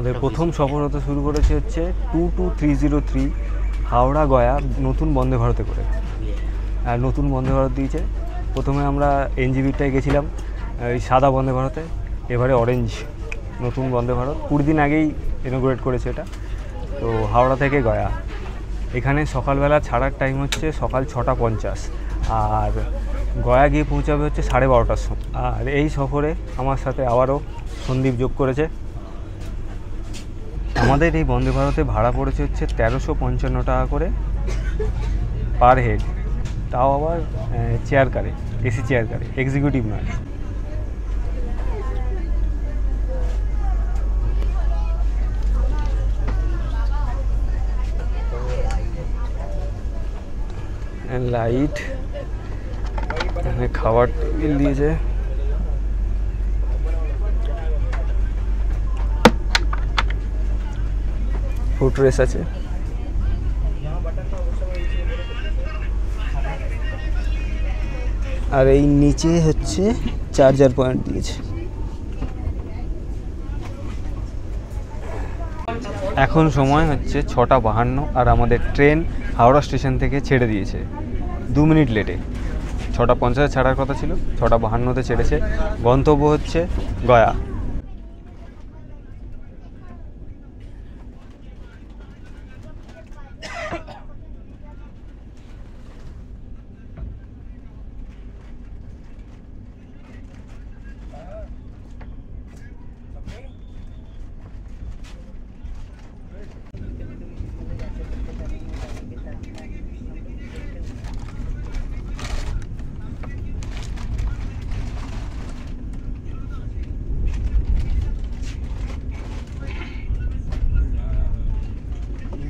আমাদের প্রথম সফর হতে শুরু করেছে হচ্ছে 22303 হাওড়া গয়া নতুন বন্দে ভারতে করে। আর নতুন বন্দে ভারত দিয়েছে। প্রথমে আমরা এনজিবিটায় গেছিলাম এই সাদা বন্দে ভারতে, এবারে অরেঞ্জ নতুন বন্দে ভারত 20 দিন আগেই ইনোগ্রেট করেছে এটা। তো হাওড়া থেকে গয়া এখানে সকালবেলা ছাড়ার টাইম হচ্ছে সকাল 6:50, আর গয়া গিয়ে পৌঁছাবে হচ্ছে 12:30টার সময়। আর এই সফরে আমার সাথে আবারও সন্দীপ যোগ করেছে। আমাদের এই বন্দে ভারতে ভাড়া পড়েছে হচ্ছে 1355 টাকা করে পার হেড, তাও আবার চেয়ার কারে, এসি চেয়ার কারে, এক্সিকিউটিভ নয়। লাইট, এখানে খাবার টেবিল দিয়েছে, ফুটরেস আছে, আর এই নিচে হচ্ছে চার্জার পয়েন্ট দিয়েছে। এখন সময় হচ্ছে 6:52 আর আমাদের ট্রেন হাওড়া স্টেশন থেকে ছেড়ে দিয়েছে 2 মিনিট লেটে। 6:50 ছাড়ার কথা ছিল, 6:52তে ছেড়েছে। গন্তব্য হচ্ছে গয়া।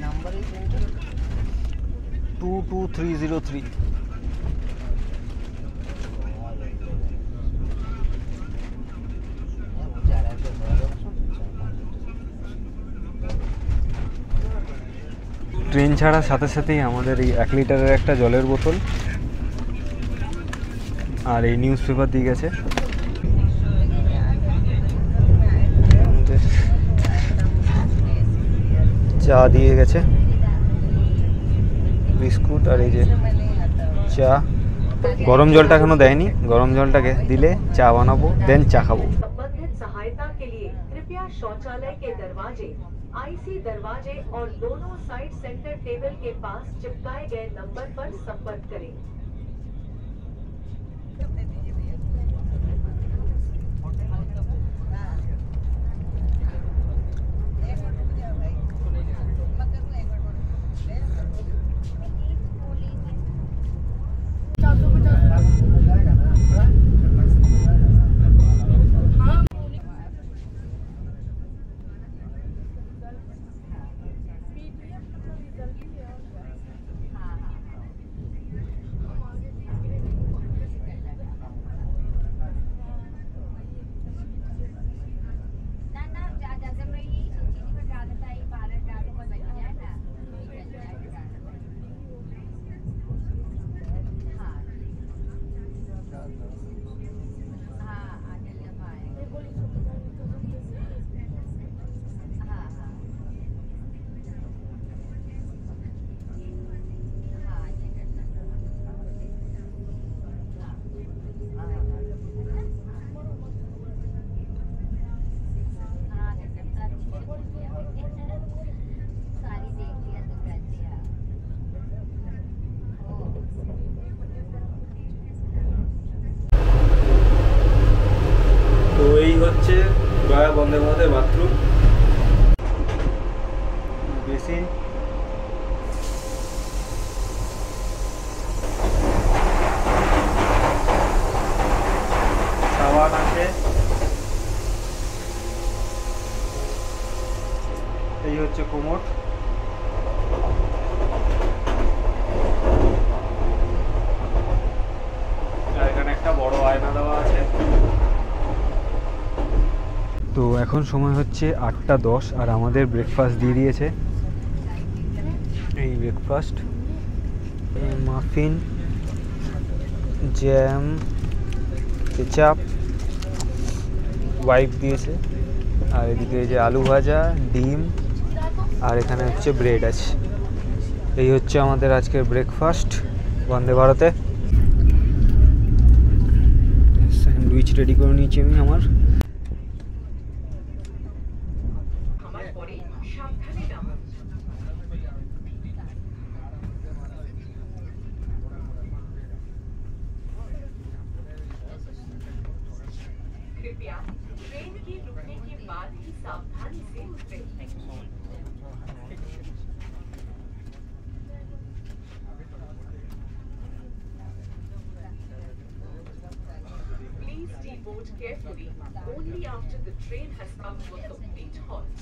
नंबर 22303। ট্রেন ছাড়ার সাথে সাথেই আমাদের এই 1 লিটারের একটা জলের বোতল আর এই নিউজ পেপার দিয়ে গেছে। চা দিয়ে গেছে, বিস্কুট, আর এই যে চা। গরম জলটা এখনো দেয়নি, গরম জলটাকে দিলে চা বানাবো, দেন চা খাবো। सहायता के लिए कृपया शौचालय के दरवाजे, आईसी दरवाजे और दोनों साइड सेंटर टेबल के पास चिपकाए गए नंबर पर संपर्क करें। তো এই হচ্ছে গয়া বন্দে ভারতের বাথরুম, বেসিন, সাবান আছে, এই হচ্ছে কোমোড, আর এখানে একটা বড় আয়না দেওয়া আছে। তো এখন সময় হচ্ছে 8:10 আর আমাদের ব্রেকফাস্ট দিয়ে দিয়েছে। এই breakfast, muffin, jam, ketchup, wipe দিয়েছে, আর এদিকে এই যে আলু ভাজা, ডিম, আর এখানে হচ্ছে ব্রেড আছে। এই হচ্ছে আমাদের আজকের ব্রেকফাস্ট বন্দে ভারতে। স্যান্ডউইচ রেডি করে নিয়েছি আমি আমার। कृपया ट्रेन के रुकने के बाद ही सावधानी से उतरें। Please deboard carefully only after the train has come to a complete halt.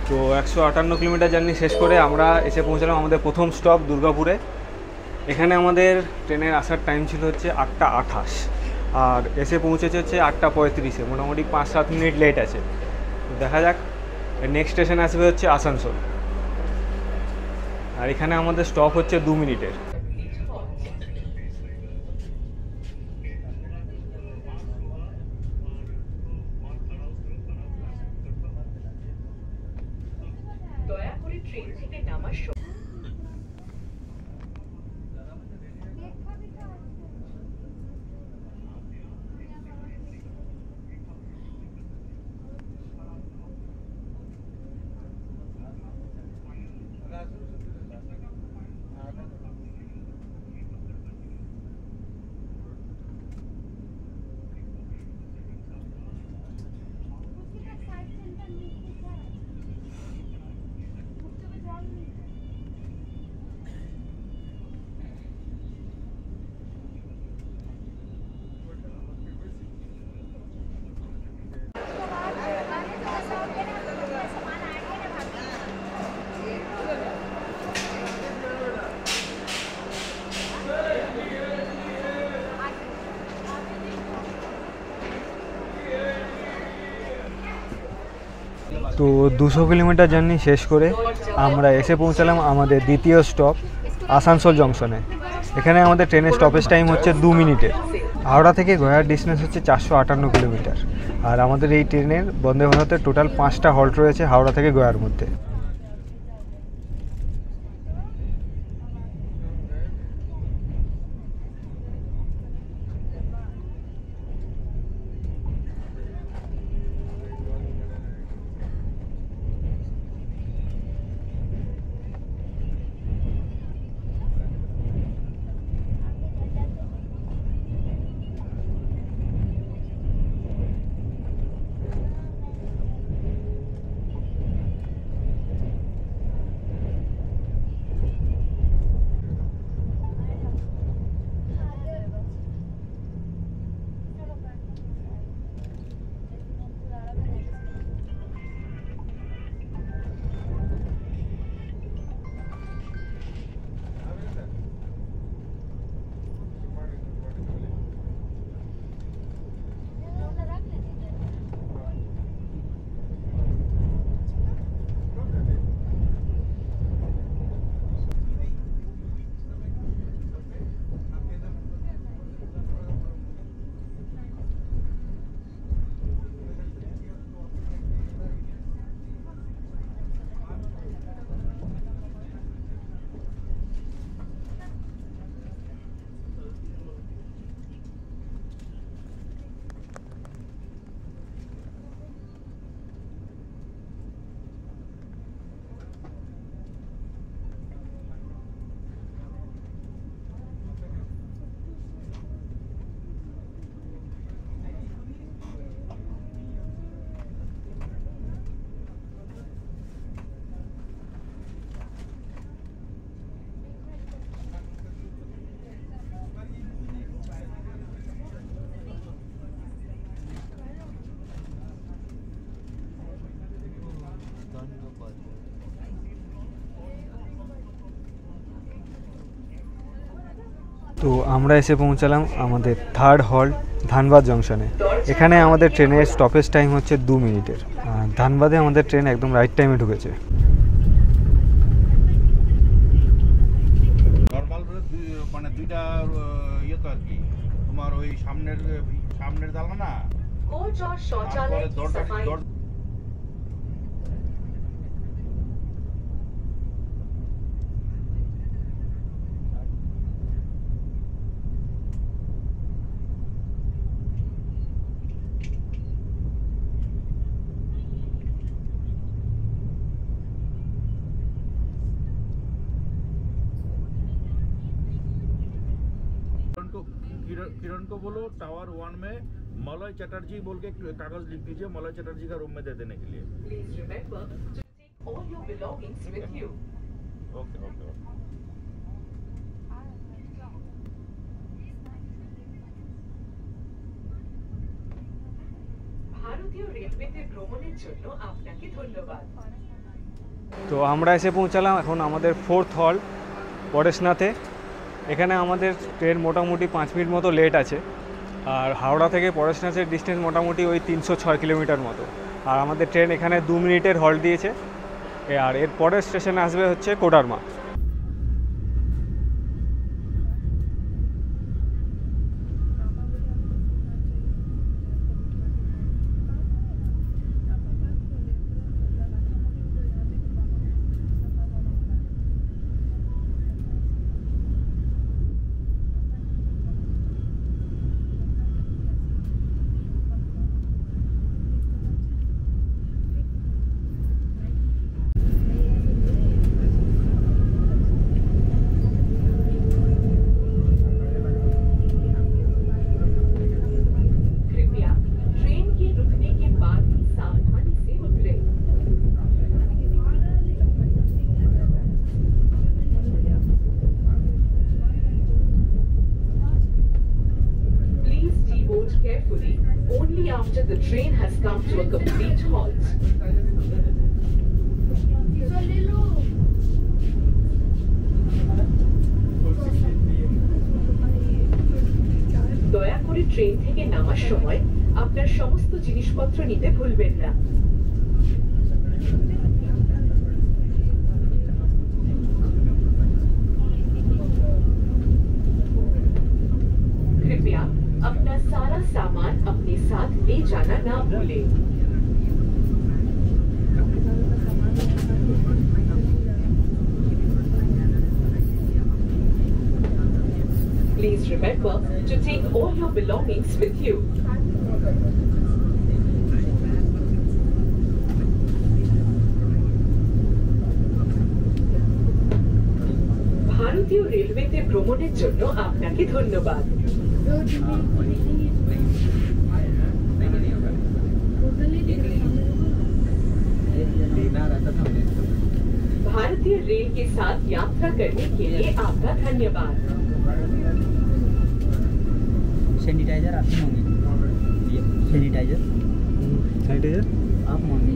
তো 158 কিলোমিটার জার্নি শেষ করে আমরা এসে পৌঁছালাম আমাদের প্রথম স্টপ দুর্গাপুরে। এখানে আমাদের ট্রেনের আসার টাইম ছিল হচ্ছে 8:28, আর এসে পৌঁছেছে হচ্ছে 8:35। মোটামুটি 5-7 মিনিট লেট আছে। তো দেখা যাক, নেক্সট স্টেশন আসবে হচ্ছে আসানসোল, আর এখানে আমাদের স্টপ হচ্ছে 2 মিনিটের। দয়া করে ট্রেন থেকে নামার সময় তো 200 কিলোমিটার জার্নি শেষ করে আমরা এসে পৌঁছালাম আমাদের দ্বিতীয় স্টপ আসানসোল জংশনে। এখানে আমাদের ট্রেনের স্টপেজ টাইম হচ্ছে 2 মিনিটের। হাওড়া থেকে গয়ার ডিস্টেন্স হচ্ছে 458 কিলোমিটার। আর আমাদের এই ট্রেনের বন্দে ভারতের টোটাল 5টা হল্ট রয়েছে হাওড়া থেকে গয়ার মধ্যে। তো আমরা এসে পৌঁছালাম আমাদের থার্ড হল্ট ধানবাদ জংশনে। এখানে আমাদের ট্রেনের স্টপেজ টাইম হচ্ছে 2 মিনিটের। ধানবাদে আমাদের ট্রেন একদম রাইট টাইমে ঢুকেছে। মানে দুইটা ইয়ে তো আর কি তোমার ওই সামনের দালা না कोच और शौचालय की सफाई किरण को बोलो टावर 1 में मलय चटर्जी बोल के कागज लिख दीजिए, मलय चटर्जी का रूम में दे देने के लिए। Please remember to take all your belongings with you. Okay okay okay. ভারতীয় রেলওয়েতে ভ্রমণের জন্য আপনাকে ধন্যবাদ। তো আমরা এসে পৌঁছালাম এখন আমাদের 4th হল্ট পরেশনাথে। এখানে আমাদের ট্রেন মোটামুটি 5 মিনিট মতো লেট আছে, আর হাওড়া থেকে পরেশনাথের ডিস্টেন্স মোটামুটি ওই 306 কিলোমিটার মতো। আর আমাদের ট্রেন এখানে 2 মিনিটের হল্ট দিয়েছে। আর এর পরের স্টেশনে আসবে হচ্ছে কোডারমা। कृपया ट्रेन के रुकने के बाद ही सावधानी से उतरें। Please deboard carefully only after the train has come to a complete halt. দয়া করে ট্রেন থেকে নামার সময় আপনার সমস্ত জিনিসপত্র নিতে ভুলবেন না। कृपया अपना सारा सामान अपने साथ ले जाना ना भूलें। Please remember to take all your belongings with you. ভারতীয় রেলওয়েতে ভ্রমণের জন্য আপনাকে ধন্যবাদ। भारतीय रेल के साथ यात्रा करने के लिए आपका धन्यवाद। सैनिटाइजर आप मांगे, सैनिटाइजर आप मांगे।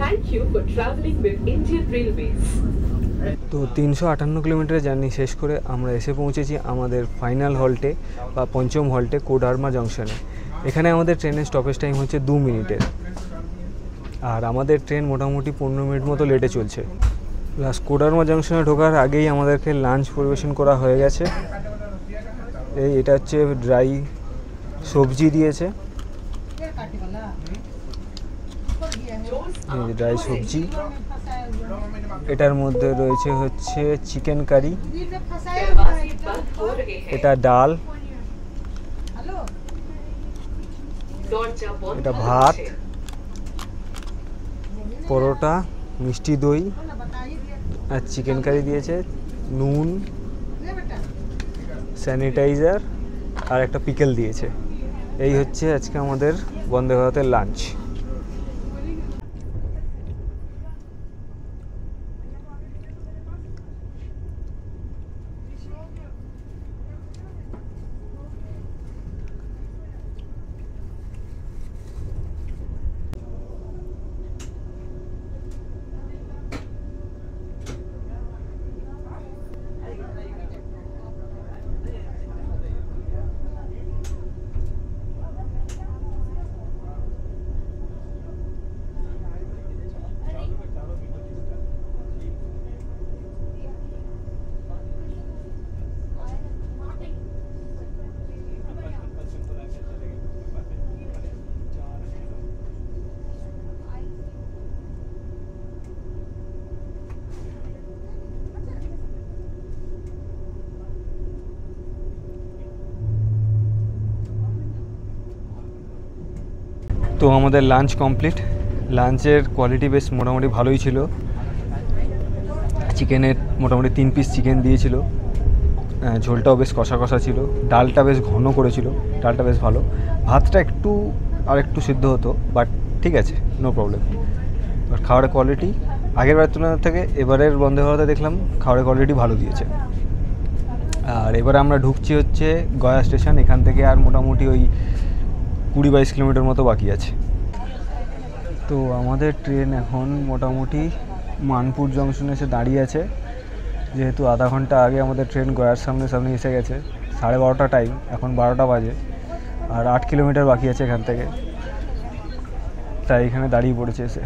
Thank you for traveling with Indian Railways. তো 358 কিলোমিটারের জার্নি শেষ করে আমরা এসে পৌঁছেছি আমাদের ফাইনাল হল্টে বা পঞ্চম হল্টে কোডারমা জংশনে। এখানে আমাদের ট্রেনের স্টপেজ টাইম হচ্ছে 2 মিনিটের, আর আমাদের ট্রেন মোটামুটি 15 মিনিট মতো লেটে চলছে। প্লাস কোডারমা জংশনে ঢোকার আগেই আমাদেরকে লাঞ্চ পরিবেশন করা হয়ে গেছে। এটা হচ্ছে ড্রাই সবজি দিয়েছে, ড্রাই সবজি। এটার মধ্যে রয়েছে হচ্ছে চিকেন কারি, दरवाजे बंद हो रहे हैं। এটা ডাল, দরজা বন্ধ এটা ভাত, হচ্ছে। পরোটা, মিষ্টি দই আর চিকেন কারি দিয়েছে, নুন, স্যানিটাইজার আর একটা পিকেল দিয়েছে। এই হচ্ছে আজকে আমাদের বন্দে ভারতের লাঞ্চ। তো আমাদের লাঞ্চ কমপ্লিট। লাঞ্চের কোয়ালিটি বেশ মোটামুটি ভালোই ছিল। চিকেনের মোটামুটি 3 পিস চিকেন দিয়েছিল, ঝোলটাও বেশ কষা কষা ছিল, ডালটা বেশ ঘন করেছিল, ডালটা বেশ ভালো। ভাতটা একটু সিদ্ধ হতো, বাট ঠিক আছে, নো প্রবলেম। বাট খাবারের কোয়ালিটি আগের বারের তুলনার থেকে এবারের বন্দে ভারতে দেখলাম খাবারের কোয়ালিটি ভালো দিয়েছে। আর এবারে আমরা ঢুকছি হচ্ছে গয়া স্টেশন। এখান থেকে আর মোটামুটি ওই 20-22 কিলোমিটার মতো বাকি আছে। তো আমাদের ট্রেন এখন মোটামুটি মানপুর জংশনে এসে দাঁড়িয়ে আছে। যেহেতু আধা ঘন্টা আগে আমাদের ট্রেন গয়ার সামনে এসে গেছে, 12:30 টাইম, এখন 12টা বাজে, আর 8 কিলোমিটার বাকি আছে এখান থেকে, তাই এখানে দাঁড়িয়ে পড়েছে এসে।